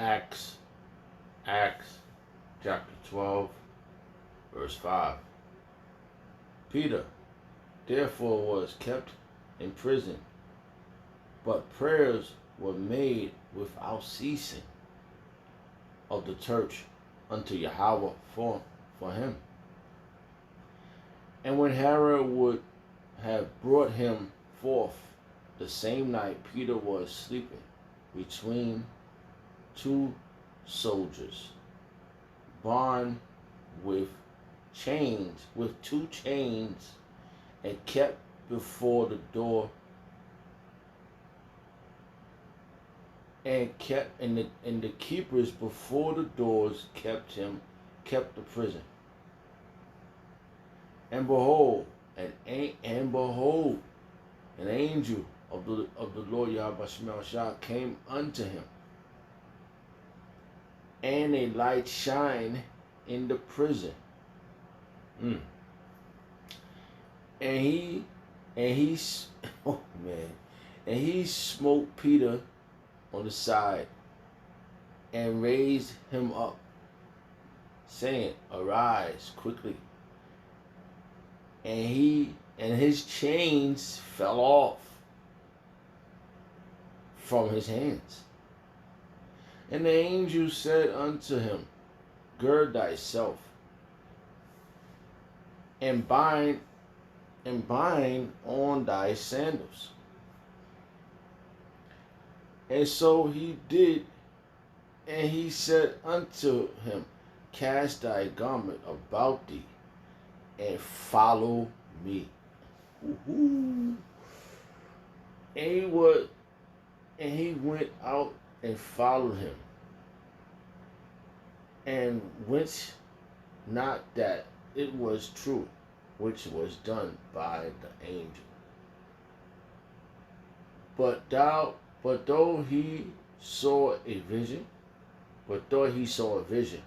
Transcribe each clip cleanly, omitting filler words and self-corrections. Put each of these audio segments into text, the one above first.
Acts, Acts chapter 12, verse 5. Peter, therefore, was kept in prison, but prayers were made without ceasing of the church unto Yahweh for him. And when Herod would have brought him forth the same night, Peter was sleeping between two soldiers, bound with two chains, and kept before the door, and the keepers before the doors kept the prison. And behold, an angel of the Lord Yahweh Shah came unto him, and a light shined in the prison. And he oh man, and he smote Peter on the side and raised him up, saying, Arise quickly. And his chains fell off from his hands. And the angel said unto him, Gird thyself, and bind on thy sandals. And so he did, and he said unto him, Cast thy garment about thee, and follow me. And he went out and followed him, and wist not that it was true, which was done by the angel. But though he saw a vision,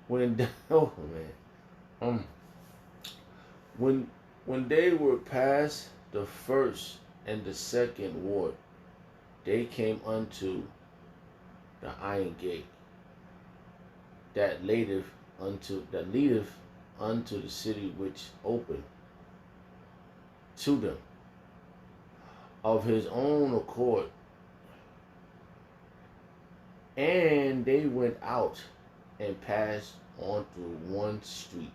when oh man, when they were past the first and the second ward, they came unto the iron gate that leadeth unto the city, which opened to them of his own accord. And they went out and passed on through one street.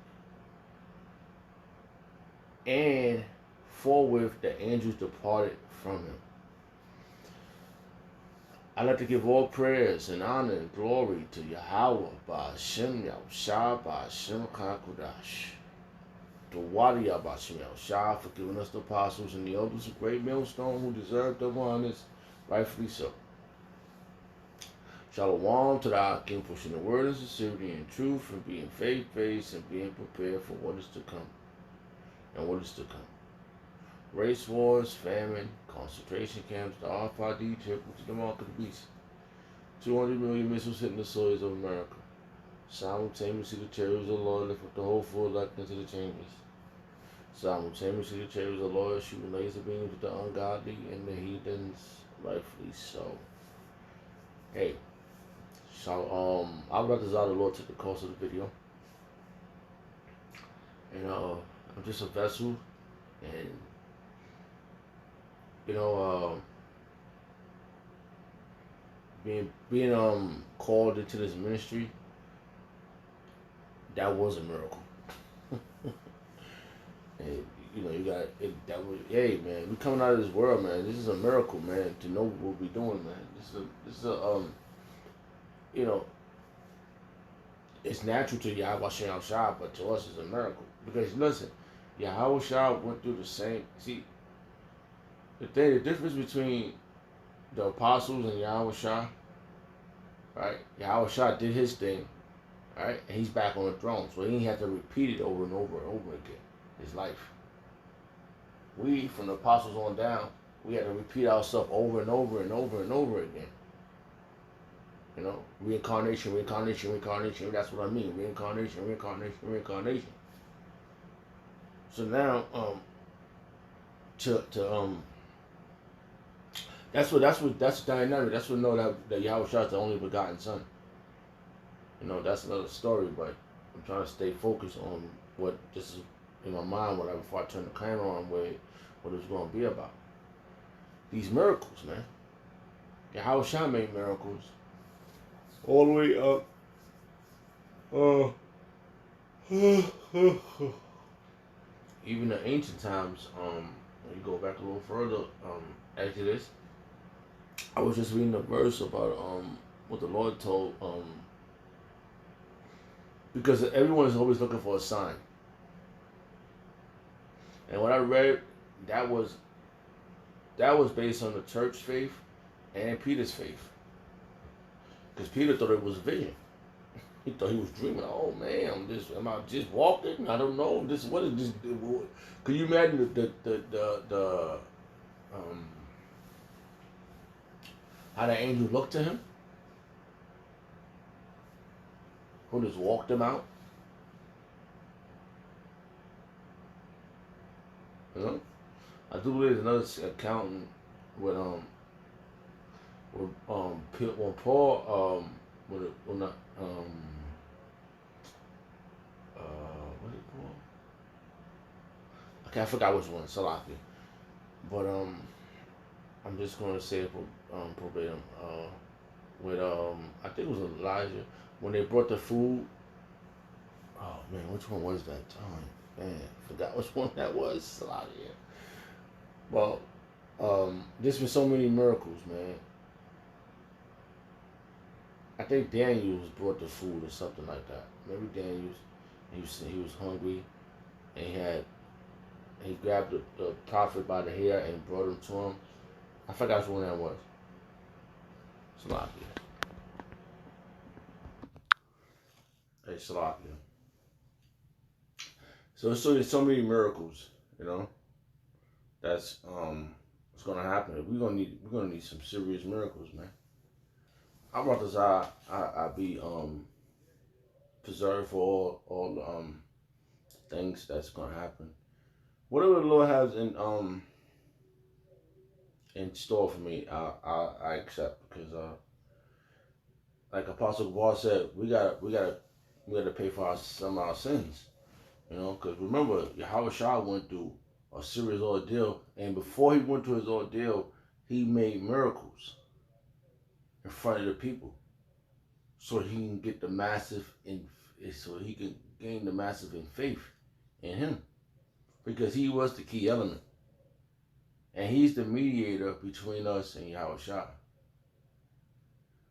And forthwith the angels departed from him. I like to give all prayers and honor and glory to Yahweh, Ba'ashem Yahushua, Ba'ashem Kakodash. The Wadi Ba'ashem Yahushua for giving us the apostles and the elders of great millstone who deserve the honors, rightfully so. Shalom to the King, pushing the word of sincerity and truth, and being faith-based and being prepared for what is to come. And what is to come. Race wars, famine, concentration camps, the RFID triple to the mark of the beast. 200 million missiles hitting the soils of America. Simultaneously, the chariots of the Lord lift up the whole full elect into the chambers. Simultaneously, the chariots of the Lord shooting laser beams at the ungodly and the heathens, rightfully so. Hey, so I'll let the Lord take the course of the video. And I'm just a vessel, and being called into this ministry, that was a miracle. And you got it. That was, hey man, we coming out of this world, man. This is a miracle, man. To know what we're doing, man. This is a it's natural to Yahweh Shem Shah, but to us it's a miracle. Because listen, Yahweh Shah went through the same. See, the difference between the apostles and Yahweh Shah, right? Yahweh Shah did his thing, right? And he's back on the throne, so he didn't have to repeat it over and over and over again. His life. We, from the apostles on down, we had to repeat ourselves over and over and over and over again. Reincarnation. That's what I mean. Reincarnation. So now, that's dynamic. That's what know that Yahweh Shah is the only begotten Son. You know, that's another story, but I'm trying to stay focused on what this is in my mind, whatever, before I turn the camera on, what it's going to be about. These miracles, man. Yahweh Shah made miracles all the way up. Even in ancient times, when you go back a little further, Exodus, I was just reading a verse about what the Lord told, because everyone is always looking for a sign. And what I read, that was based on the church faith and Peter's faith. Because Peter thought it was a vision. He thought he was dreaming. Oh man, am I just walking? I don't know. What is this? Could you imagine the how the angel looked to him? Who just walked him out? You know? I do believe there's another accountant with when Paul when what is it called? Okay, I forgot which one, Salaki. But I'm just gonna say it verbatim. With I think it was Elijah when they brought the food. Oh man, which one was that time? Man, forgot which one that was. Salaki. Well, there's been so many miracles, man. I think Daniel brought the food or something like that. Maybe Daniel, he was hungry, and he grabbed the prophet by the hair and brought him to him. I forgot which one that was. Salakia. Hey, Salakia. So there's so many miracles, you know. That's what's gonna happen. We're gonna need some serious miracles, man. I want this I be preserved for all the things that's gonna happen. Whatever the Lord has in store for me, I accept, because like Apostle Paul said, we gotta pay for some of our sins, you know. Because remember, Yahweh Shah went through a serious ordeal, and before he went through his ordeal, he made miracles in front of the people, so he can get the massive so he can gain the massive in faith in him, because he was the key element, and he's the mediator between us and Yahweh Shah.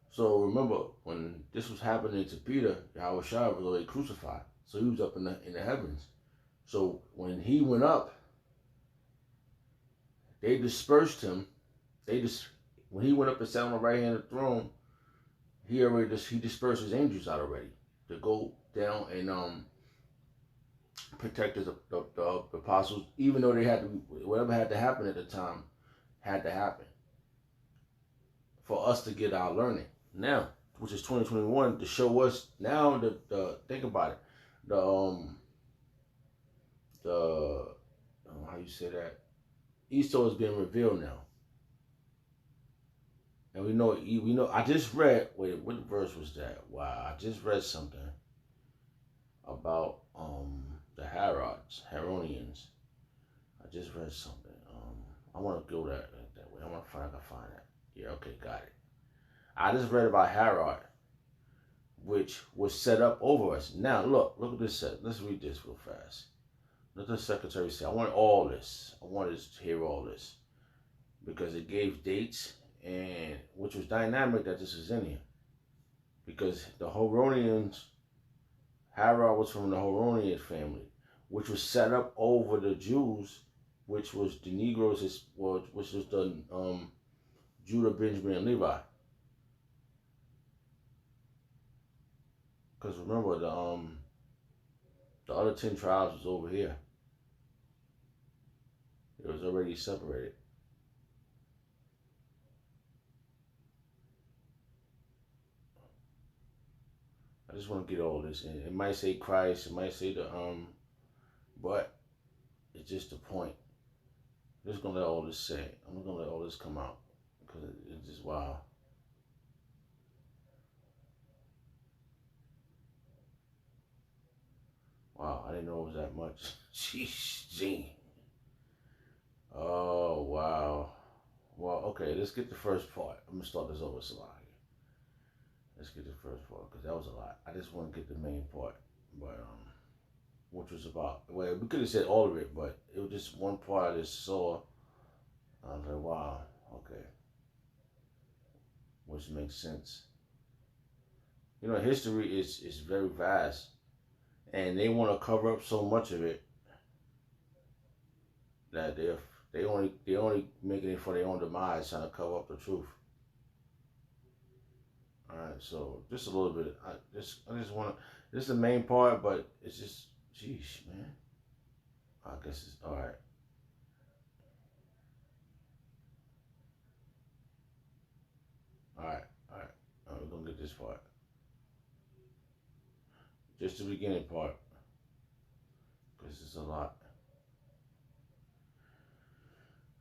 So remember, when this was happening to Peter, Yahweh Shah was already crucified, so he was up in the heavens. So when he went up, they dispersed him. When he went up and sat on the right hand of the throne, he dispersed his angels out already to go down and protect the apostles, even though they had to, whatever had to happen at the time had to happen for us to get our learning now, which is 2021, to show us now the think about it, the how you say that, Esau is being revealed now. And we know. I just read. Wait, what verse was that? Wow, I just read something about the Heronians. I just read something. I want to go that way. I want to find. I can find that. Yeah. Okay. Got it. I just read about Herod, which was set up over us. Now look what this says. Let's read this real fast. Let the secretary say, I want all this. I wanted to hear all this, because it gave dates, and which was dynamic that this is in here, because the Horonians, Herod was from the Horonian family, which was set up over the Jews, which was the Negroes, which was the Judah, Benjamin, and Levi. Because remember, the other 10 tribes was over here. It was already separated. I just want to get all this in. It might say Christ, it might say but it's just the point. I'm just gonna let all this say. I'm gonna let all this come out, because wow. Wow, I didn't know it was that much. Sheesh, gee. Oh, wow. Well, okay, let's get the first part. I'm gonna start this over, Salahi. Let's get the first part because that was a lot. I just want to get the main part, but which was about. Well, we could have said all of it, but it was just one part I just saw. I was like, wow, okay, which makes sense. You know, history is very vast, and they want to cover up so much of it that they only making it for their own demise, trying to cover up the truth. All right, so just a little bit. I just want to. This is the main part, but it's just, jeez, man. I guess it's all right. All right, all right. We're gonna get this part. Just the beginning part, because it's a lot.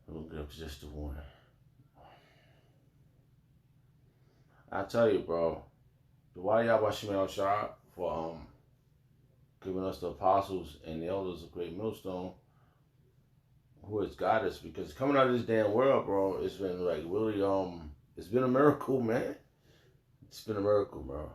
We're gonna get up to just the one. I tell you, bro. The why y'all Bashim El Shah for giving us the apostles and the elders of Great Millstone, who has got us. Because coming out of this damn world, bro, it's been like really it's been a miracle, man. It's been a miracle, bro.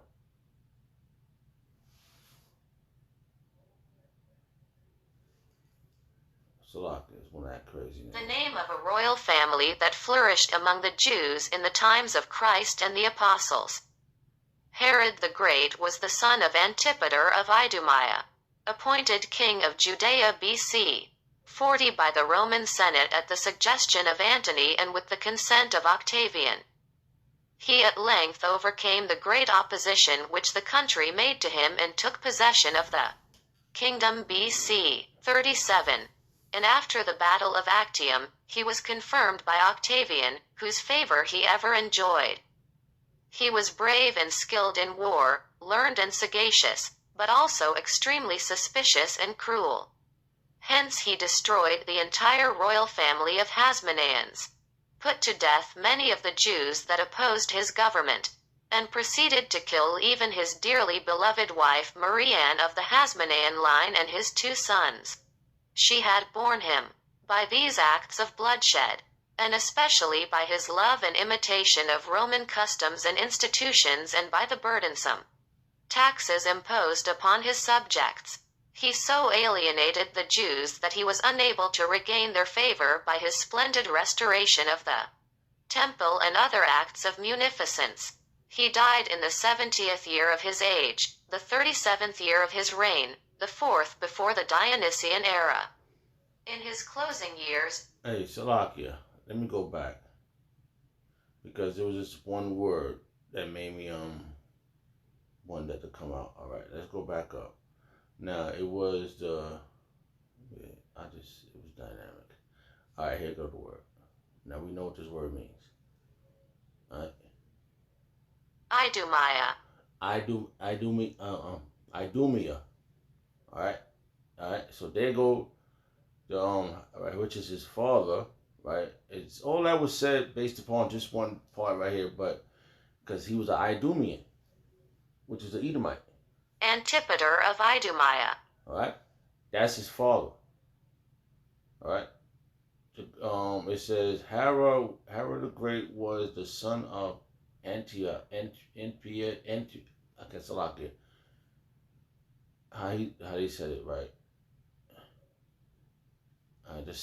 Salaka is one of that crazy names. The name of a royal family that flourished among the Jews in the times of Christ and the apostles. Herod the Great was the son of Antipater of Idumea, appointed king of Judea BC 40 by the Roman Senate at the suggestion of Antony and with the consent of Octavian. He at length overcame the great opposition which the country made to him and took possession of the kingdom BC 37. And after the battle of Actium, he was confirmed by Octavian, whose favor he ever enjoyed. He was brave and skilled in war, learned and sagacious, but also extremely suspicious and cruel. Hence he destroyed the entire royal family of Hasmoneans, put to death many of the Jews that opposed his government, and proceeded to kill even his dearly beloved wife Marianne of the Hasmonean line and his 2 sons. She had borne him. By these acts of bloodshed, and especially by his love and imitation of Roman customs and institutions and by the burdensome taxes imposed upon his subjects, he so alienated the Jews that he was unable to regain their favor by his splendid restoration of the temple and other acts of munificence. He died in the 70th year of his age, the 37th year of his reign, the 4th before the Dionysian era. In his closing years... Hey, Salakia, let me go back. Because there was this one word that made me want that to come out. All right, let's go back up. Now, it was it was dynamic. All right, here goes the word. Now we know what this word means. All right. Idumea. Idumea. All right. So there go the right, which is his father, right? It's all that was said based upon just one part right here, but because he was an Idumean, which is an Edomite. Antipater of Idumea. All right, that's his father. All right. It says Herod the Great was the son of Antioch, I guess I like it. How he said it right. The